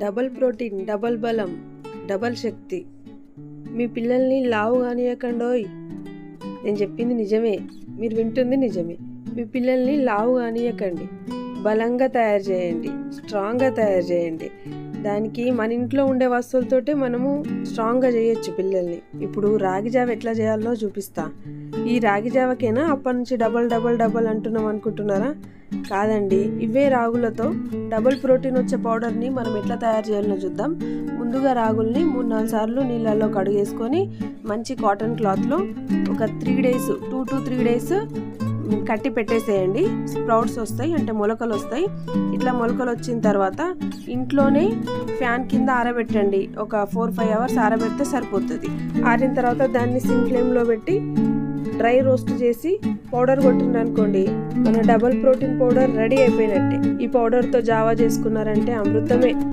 Double protein, double బలం, double శక్తి. మీ పిల్లల్ని లావు కానీయకండోయ్. నేను చెప్పింది నిజమే, మీరు వింటుంది నిజమే. మీ పిల్లల్ని లావు కానీయకండి, బలంగా తయారు చేయండి, స్ట్రాంగ్గా తయారు చేయండి. దానికి మన ఇంట్లో ఉండే వస్తువులతోటే మనము స్ట్రాంగ్గా చేయొచ్చు పిల్లల్ని. ఇప్పుడు రాగి జావ ఎట్లా చేయాలో చూపిస్తా. ఈ రాగి జావకైనా అప్పటి నుంచి డబల్ డబల్ డబల్ అంటున్నాం అనుకుంటున్నారా? కాదండి, ఇవే రాగులతో డబుల్ ప్రోటీన్ వచ్చే పౌడర్ని మనం ఎట్లా తయారు చేయాలో చూద్దాం. ముందుగా రాగుల్ని 3-4 సార్లు నీళ్ళల్లో కడిగేసుకొని మంచి కాటన్ క్లాత్లో ఒక 2 to 3 days కట్టి పెట్టేసేయండి. స్ప్రౌట్స్ వస్తాయి, అంటే మొలకలు వస్తాయి. ఇట్లా మొలకలు వచ్చిన తర్వాత ఇంట్లోనే ఫ్యాన్ కింద ఆరబెట్టండి. ఒక 4-5 hours ఆరబెడితే సరిపోతుంది. ఆరిన తర్వాత దాన్ని సిమ్ ఫ్లేమ్లో పెట్టి డ్రై రోస్ట్ చేసి పౌడర్ కొట్టిండ్రు అనుకోండి, మన డబల్ ప్రోటీన్ పౌడర్ రెడీ అయిపోయినట్టే. ఈ పౌడర్తో జావా చేసుకున్నారంటే అమృతమే.